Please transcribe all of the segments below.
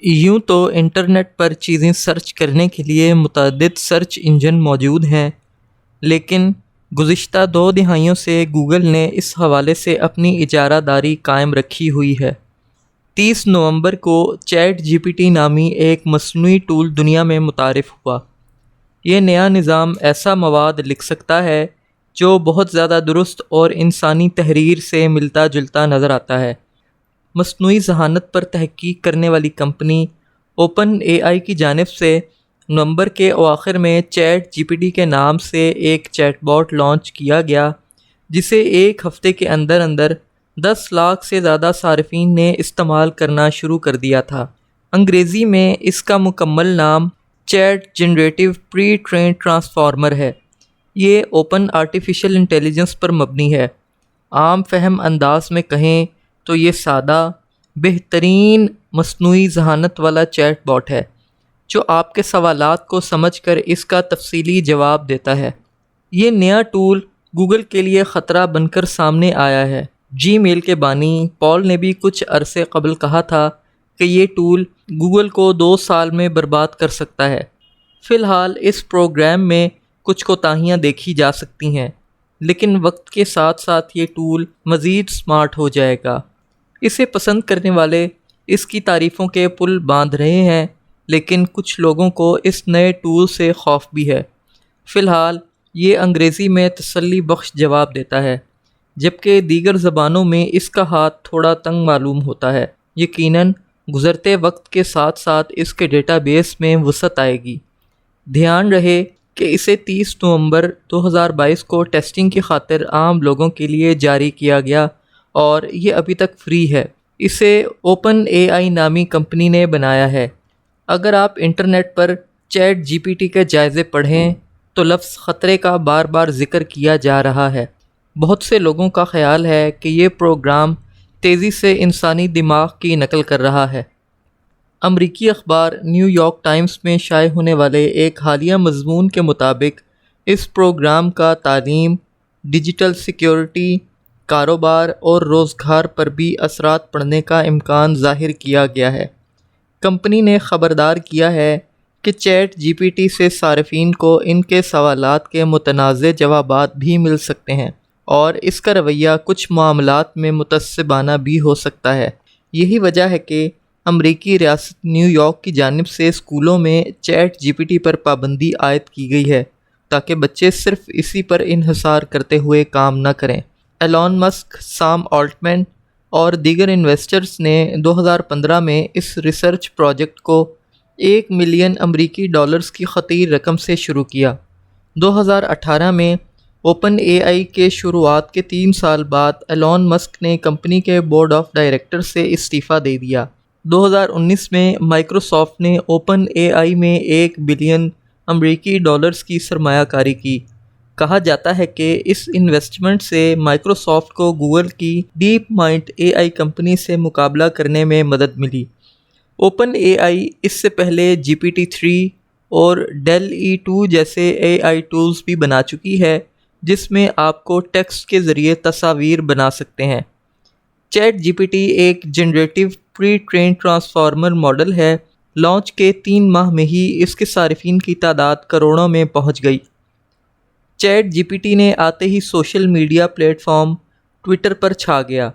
یوں تو انٹرنیٹ پر چیزیں سرچ کرنے کے لیے متعدد سرچ انجن موجود ہیں، لیکن گزشتہ 2 دہائیوں سے گوگل نے اس حوالے سے اپنی اجارہ داری قائم رکھی ہوئی ہے۔ 30 نومبر کو چیٹ جی پی ٹی نامی ایک مصنوعی ٹول دنیا میں متعارف ہوا۔ یہ نیا نظام ایسا مواد لکھ سکتا ہے جو بہت زیادہ درست اور انسانی تحریر سے ملتا جلتا نظر آتا ہے۔ مصنوعی ذہانت پر تحقیق کرنے والی کمپنی اوپن اے آئی کی جانب سے نومبر کے اواخر میں چیٹ جی پی ٹی کے نام سے ایک چیٹ باٹ لانچ کیا گیا، جسے ایک ہفتے کے اندر اندر 10 لاکھ سے زیادہ صارفین نے استعمال کرنا شروع کر دیا تھا۔ انگریزی میں اس کا مکمل نام چیٹ جنریٹو پری ٹرینڈ ٹرانسفارمر ہے۔ یہ اوپن آرٹیفیشل انٹیلیجنس پر مبنی ہے۔ عام فہم انداز میں کہیں تو یہ سادہ، بہترین مصنوعی ذہانت والا چیٹ باٹ ہے جو آپ کے سوالات کو سمجھ کر اس کا تفصیلی جواب دیتا ہے۔ یہ نیا ٹول گوگل کے لیے خطرہ بن کر سامنے آیا ہے۔ جی میل کے بانی پال نے بھی کچھ عرصے قبل کہا تھا کہ یہ ٹول گوگل کو 2 سال میں برباد کر سکتا ہے۔ فی الحال اس پروگرام میں کچھ کوتاہیاں دیکھی جا سکتی ہیں، لیکن وقت کے ساتھ ساتھ یہ ٹول مزید سمارٹ ہو جائے گا۔ اسے پسند کرنے والے اس کی تعریفوں کے پل باندھ رہے ہیں، لیکن کچھ لوگوں کو اس نئے ٹول سے خوف بھی ہے۔ فی الحال یہ انگریزی میں تسلی بخش جواب دیتا ہے، جبکہ دیگر زبانوں میں اس کا ہاتھ تھوڑا تنگ معلوم ہوتا ہے۔ یقیناً گزرتے وقت کے ساتھ ساتھ اس کے ڈیٹا بیس میں وسعت آئے گی۔ دھیان رہے کہ اسے 30 نومبر 2022 کو ٹیسٹنگ کی خاطر عام لوگوں کے لیے جاری کیا گیا اور یہ ابھی تک فری ہے۔ اسے اوپن اے آئی نامی کمپنی نے بنایا ہے۔ اگر آپ انٹرنیٹ پر چیٹ جی پی ٹی کے جائزے پڑھیں تو لفظ خطرے کا بار بار ذکر کیا جا رہا ہے۔ بہت سے لوگوں کا خیال ہے کہ یہ پروگرام تیزی سے انسانی دماغ کی نقل کر رہا ہے۔ امریکی اخبار نیو یارک ٹائمز میں شائع ہونے والے ایک حالیہ مضمون کے مطابق اس پروگرام کا تعلیم، ڈیجیٹل سیکیورٹی، کاروبار اور روزگار پر بھی اثرات پڑنے کا امکان ظاہر کیا گیا ہے۔ کمپنی نے خبردار کیا ہے کہ چیٹ جی پی ٹی سے صارفین کو ان کے سوالات کے متنازع جوابات بھی مل سکتے ہیں اور اس کا رویہ کچھ معاملات میں متعصبانہ بھی ہو سکتا ہے۔ یہی وجہ ہے کہ امریکی ریاست نیو یارک کی جانب سے اسکولوں میں چیٹ جی پی ٹی پر پابندی عائد کی گئی ہے تاکہ بچے صرف اسی پر انحصار کرتے ہوئے کام نہ کریں۔ ایلون مسک، سام آلٹمین اور دیگر انویسٹرز نے 2015 میں اس ریسرچ پروجیکٹ کو $1 ملین امریکی کی خطیر رقم سے شروع کیا۔ 2018 میں اوپن اے آئی کے شروعات کے 3 سال بعد ایلون مسک نے کمپنی کے بورڈ آف ڈائریکٹر سے استعفیٰ دے دیا۔ 2019 میں مائیکروسافٹ نے اوپن اے آئی میں $1 بلین کی سرمایہ کاری کی۔ کہا جاتا ہے کہ اس انویسٹمنٹ سے مائیکروسافٹ کو گوگل کی ڈیپ مائنڈ اے آئی کمپنی سے مقابلہ کرنے میں مدد ملی۔ اوپن اے آئی اس سے پہلے GPT-3 اور ڈیل E2 جیسے اے آئی ٹولز بھی بنا چکی ہے جس میں آپ کو ٹیکسٹ کے ذریعے تصاویر بنا سکتے ہیں۔ چیٹ جی پی ٹی ایک جنریٹو پری ٹرینڈ ٹرانسفارمر ماڈل ہے۔ لانچ کے 3 ماہ میں ہی اس کے صارفین کی تعداد کروڑوں میں پہنچ گئی۔ چیٹ جی پی ٹی نے آتے ہی social media platform Twitter پر چھا گیا،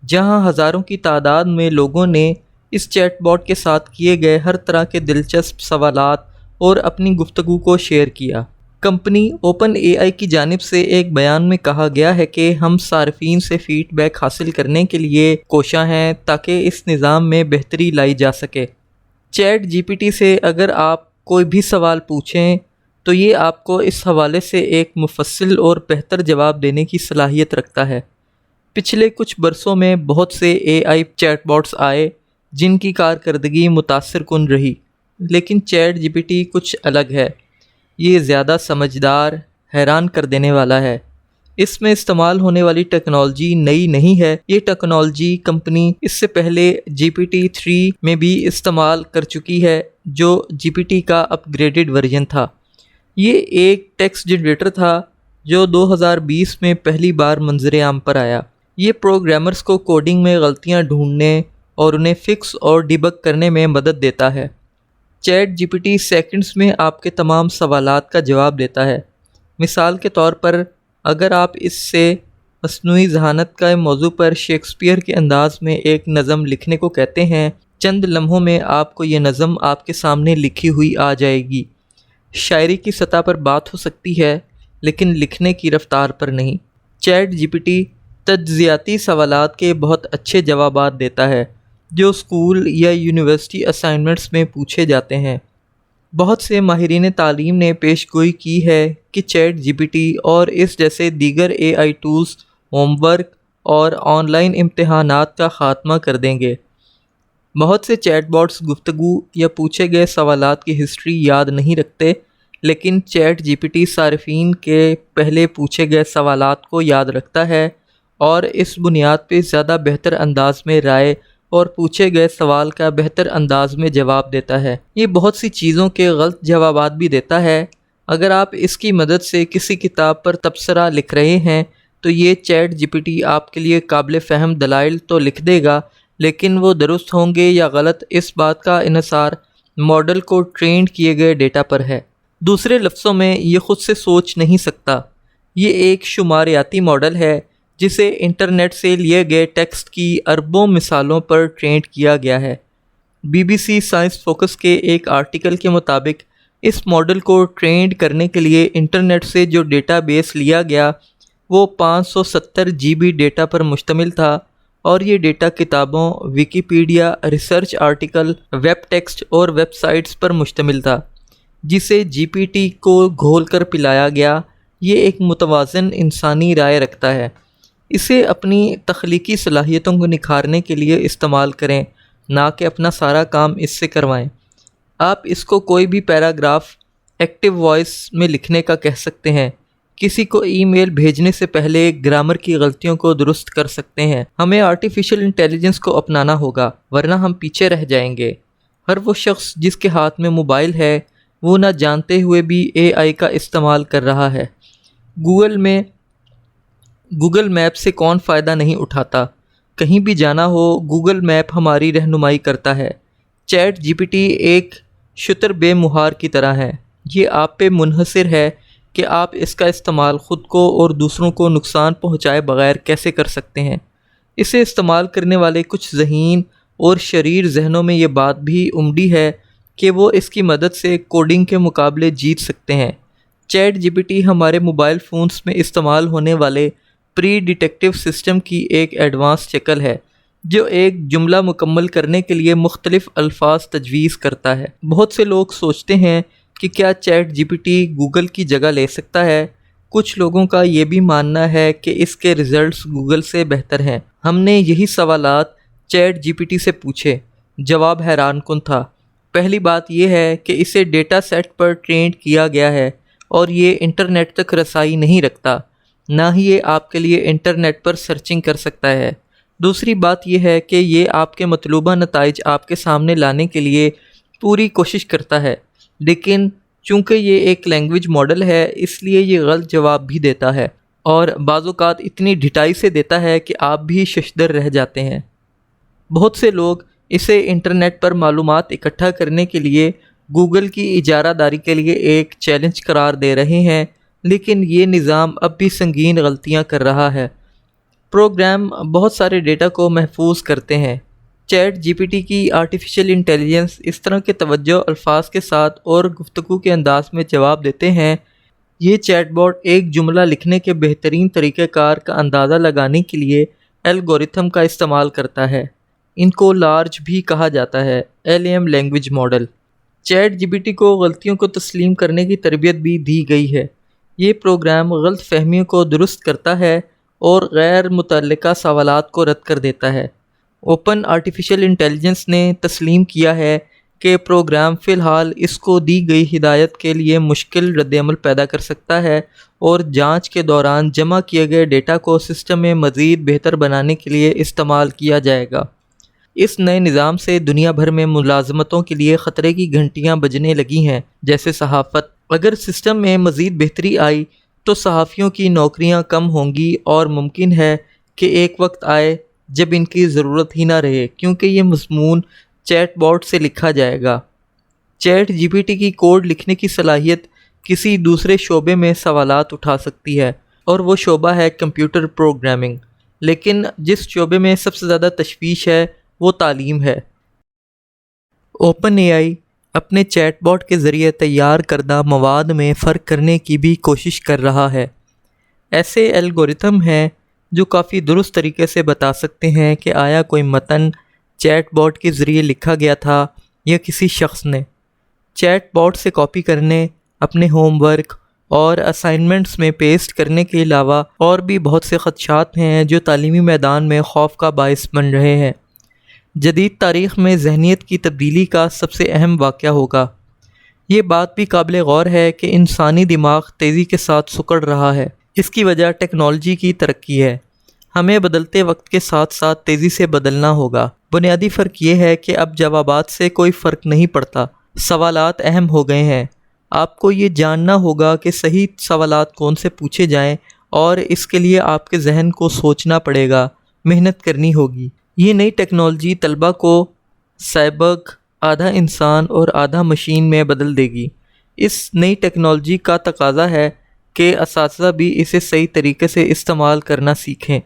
جہاں ہزاروں کی تعداد میں لوگوں نے اس چیٹ باٹ کے ساتھ کیے گئے ہر طرح کے دلچسپ سوالات اور اپنی گفتگو کو شیئر کیا۔ کمپنی اوپن اے آئی کی جانب سے ایک بیان میں کہا گیا ہے کہ ہم صارفین سے فیڈ بیک حاصل کرنے کے لیے کوشاں ہیں تاکہ اس نظام میں بہتری لائی جا سکے۔ چیٹ جی پی ٹی سے اگر آپ کوئی بھی سوال پوچھیں تو یہ آپ کو اس حوالے سے ایک مفصل اور بہتر جواب دینے کی صلاحیت رکھتا ہے۔ پچھلے کچھ برسوں میں بہت سے اے آئی چیٹ باٹس آئے جن کی کارکردگی متاثر کن رہی، لیکن چیٹ جی پی ٹی کچھ الگ ہے۔ یہ زیادہ سمجھدار، حیران کر دینے والا ہے۔ اس میں استعمال ہونے والی ٹیکنالوجی نئی نہیں ہے۔ یہ ٹیکنالوجی کمپنی اس سے پہلے GPT-3 میں بھی استعمال کر چکی ہے جو GPT کا اپ گریڈڈ ورژن تھا۔ یہ ایک ٹیکسٹ جنریٹر تھا جو 2020 میں پہلی بار منظر عام پر آیا۔ یہ پروگرامرز کو کوڈنگ میں غلطیاں ڈھونڈنے اور انہیں فکس اور ڈیبگ کرنے میں مدد دیتا ہے۔ Chat G P T seconds میں آپ کے تمام سوالات کا جواب دیتا ہے۔ مثال کے طور پر اگر آپ اس سے مصنوعی ذہانت کا موضوع پر شیکسپیئر کے انداز میں ایک نظم لکھنے کو کہتے ہیں، چند لمحوں میں آپ کو یہ نظم آپ کے سامنے لکھی ہوئی آ جائے گی۔ شاعری کی سطح پر بات ہو سکتی ہے لیکن لکھنے کی رفتار پر نہیں۔ چیٹ جی پی ٹی تجزیاتی سوالات کے بہت اچھے جوابات دیتا ہے جو اسکول یا یونیورسٹی اسائنمنٹس میں پوچھے جاتے ہیں۔ بہت سے ماہرین تعلیم نے پیش گوئی کی ہے کہ چیٹ جی پی ٹی اور اس جیسے دیگر اے آئی ٹولز ہوم ورک اور آن لائن امتحانات کا خاتمہ کر دیں گے۔ بہت سے چیٹ باٹس گفتگو یا پوچھے گئے سوالات کی ہسٹری یاد نہیں رکھتے، لیکن چیٹ جی پی ٹی صارفین کے پہلے پوچھے گئے سوالات کو یاد رکھتا ہے اور اس بنیاد پہ زیادہ بہتر انداز میں رائے اور پوچھے گئے سوال کا بہتر انداز میں جواب دیتا ہے۔ یہ بہت سی چیزوں کے غلط جوابات بھی دیتا ہے۔ اگر آپ اس کی مدد سے کسی کتاب پر تبصرہ لکھ رہے ہیں تو یہ چیٹ جی پی ٹی آپ کے لیے قابل فہم دلائل تو لکھ دے گا، لیکن وہ درست ہوں گے یا غلط اس بات کا انحصار ماڈل کو ٹرینڈ کیے گئے ڈیٹا پر ہے۔ دوسرے لفظوں میں یہ خود سے سوچ نہیں سکتا۔ یہ ایک شماریاتی ماڈل ہے جسے انٹرنیٹ سے لیے گئے ٹیکسٹ کی اربوں مثالوں پر ٹرینڈ کیا گیا ہے۔ B B C science focus کے ایک آرٹیکل کے مطابق اس ماڈل کو ٹرینڈ کرنے کے لیے انٹرنیٹ سے جو ڈیٹا بیس لیا گیا وہ 570 جی بی ڈیٹا پر مشتمل تھا، اور یہ ڈیٹا کتابوں، Wikipedia, research article, web text اور ویب سائٹس پر مشتمل تھا جسے جی پی ٹی کو گھول کر پلایا گیا۔ یہ ایک متوازن انسانی رائے رکھتا ہے۔ اسے اپنی تخلیقی صلاحیتوں کو نکھارنے کے لیے استعمال کریں، نہ کہ اپنا سارا کام اس سے کروائیں۔ آپ اس کو کوئی بھی پیراگراف ایکٹیو وائس میں لکھنے کا کہہ سکتے ہیں، کسی کو ای میل بھیجنے سے پہلے گرامر کی غلطیوں کو درست کر سکتے ہیں۔ ہمیں آرٹیفیشل انٹیلیجنس کو اپنانا ہوگا ورنہ ہم پیچھے رہ جائیں گے۔ ہر وہ شخص جس کے ہاتھ میں موبائل ہے وہ نہ جانتے ہوئے بھی اے آئی کا استعمال کر رہا ہے۔ گوگل میپ سے کون فائدہ نہیں اٹھاتا؟ کہیں بھی جانا ہو گوگل میپ ہماری رہنمائی کرتا ہے۔ چیٹ جی پی ٹی ایک شتر بے مہار کی طرح ہے۔ یہ آپ پہ منحصر ہے کہ آپ اس کا استعمال خود کو اور دوسروں کو نقصان پہنچائے بغیر کیسے کر سکتے ہیں۔ اسے استعمال کرنے والے کچھ ذہین اور شریر ذہنوں میں یہ بات بھی امڈی ہے کہ وہ اس کی مدد سے کوڈنگ کے مقابلے جیت سکتے ہیں۔ چیٹ جی پی ٹی ہمارے موبائل فونز میں استعمال ہونے والے پری ڈیٹیکٹیو سسٹم کی ایک ایڈوانس شکل ہے جو ایک جملہ مکمل کرنے کے لیے مختلف الفاظ تجویز کرتا ہے۔ بہت سے لوگ سوچتے ہیں کہ کیا chat G P T Google کی جگہ لے سکتا ہے؟ کچھ لوگوں کا یہ بھی ماننا ہے کہ اس کے ریزلٹس گوگل سے بہتر ہیں۔ ہم نے یہی سوالات چیٹ جی پی ٹی سے پوچھے، جواب حیران کن تھا۔ پہلی بات یہ ہے کہ اسے ڈیٹا سیٹ پر ٹرینڈ کیا گیا ہے اور یہ انٹرنیٹ تک رسائی نہیں رکھتا، نہ ہی یہ آپ کے لیے انٹرنیٹ پر سرچنگ کر سکتا ہے۔ دوسری بات یہ ہے کہ یہ آپ کے مطلوبہ نتائج آپ کے سامنے لانے کے لیے پوری کوشش کرتا ہے، لیکن چونکہ یہ ایک لینگویج ماڈل ہے اس لیے یہ غلط جواب بھی دیتا ہے، اور بعض اوقات اتنی ڈھٹائی سے دیتا ہے کہ آپ بھی ششدر رہ جاتے ہیں۔ بہت سے لوگ اسے انٹرنیٹ پر معلومات اکٹھا کرنے کے لیے گوگل کی اجارہ داری کے لیے ایک چیلنج قرار دے رہے ہیں، لیکن یہ نظام اب بھی سنگین غلطیاں کر رہا ہے۔ پروگرام بہت سارے ڈیٹا کو محفوظ کرتے ہیں۔ چیٹ جی پی ٹی کی آرٹیفیشل انٹیلیجنس اس طرح کے توجہ الفاظ کے ساتھ اور گفتگو کے انداز میں جواب دیتے ہیں۔ یہ چیٹ باٹ ایک جملہ لکھنے کے بہترین طریقہ کار کا اندازہ لگانے کے لیے الگورتھم کا استعمال کرتا ہے۔ ان کو لارج بھی کہا جاتا ہے، LM language model. Chat G P T کو غلطیوں کو تسلیم کرنے کی تربیت بھی دی گئی ہے۔ یہ پروگرام غلط فہمیوں کو درست کرتا ہے اور غیر متعلقہ سوالات کو رد کر دیتا ہے۔ اوپن آرٹیفیشل انٹیلیجنس نے تسلیم کیا ہے کہ پروگرام فی الحال اس کو دی گئی ہدایت کے لیے مشکل رد عمل پیدا کر سکتا ہے، اور جانچ کے دوران جمع کیے گئے ڈیٹا کو سسٹم میں مزید بہتر بنانے کے لیے استعمال کیا جائے گا۔ اس نئے نظام سے دنیا بھر میں ملازمتوں کے لیے خطرے کی گھنٹیاں بجنے لگی ہیں، جیسے صحافت۔ اگر سسٹم میں مزید بہتری آئی تو صحافیوں کی نوکریاں کم ہوں گی، اور ممکن ہے کہ ایک وقت آئے جب ان کی ضرورت ہی نہ رہے، کیونکہ یہ مضمون چیٹ باٹ سے لکھا جائے گا۔ چیٹ جی پی ٹی کی کوڈ لکھنے کی صلاحیت کسی دوسرے شعبے میں سوالات اٹھا سکتی ہے، اور وہ شعبہ ہے کمپیوٹر پروگرامنگ، لیکن جس شعبے میں سب سے زیادہ تشویش ہے وہ تعلیم ہے۔ اوپن اے آئی اپنے چیٹ باٹ کے ذریعے تیار کردہ مواد میں فرق کرنے کی بھی کوشش کر رہا ہے۔ ایسے الگورتھم ہیں جو کافی درست طریقے سے بتا سکتے ہیں کہ آیا کوئی متن چیٹ باٹ کے ذریعے لکھا گیا تھا یا کسی شخص نے۔ چیٹ باٹ سے کاپی کرنے، اپنے ہوم ورک اور اسائنمنٹس میں پیسٹ کرنے کے علاوہ اور بھی بہت سے خدشات ہیں جو تعلیمی میدان میں خوف کا باعث بن رہے ہیں۔ جدید تاریخ میں ذہنیت کی تبدیلی کا سب سے اہم واقعہ ہوگا۔ یہ بات بھی قابل غور ہے کہ انسانی دماغ تیزی کے ساتھ سکڑ رہا ہے۔ اس کی وجہ ٹیکنالوجی کی ترقی ہے۔ ہمیں بدلتے وقت کے ساتھ ساتھ تیزی سے بدلنا ہوگا۔ بنیادی فرق یہ ہے کہ اب جوابات سے کوئی فرق نہیں پڑتا، سوالات اہم ہو گئے ہیں۔ آپ کو یہ جاننا ہوگا کہ صحیح سوالات کون سے پوچھے جائیں، اور اس کے لیے آپ کے ذہن کو سوچنا پڑے گا، محنت کرنی ہوگی۔ یہ نئی ٹیکنالوجی طلبہ کو سائبرگ آدھا انسان اور آدھا مشین میں بدل دے گی۔ اس نئی ٹیکنالوجی کا تقاضا ہے کہ اساتذہ بھی اسے صحیح طریقے سے استعمال کرنا سیکھیں۔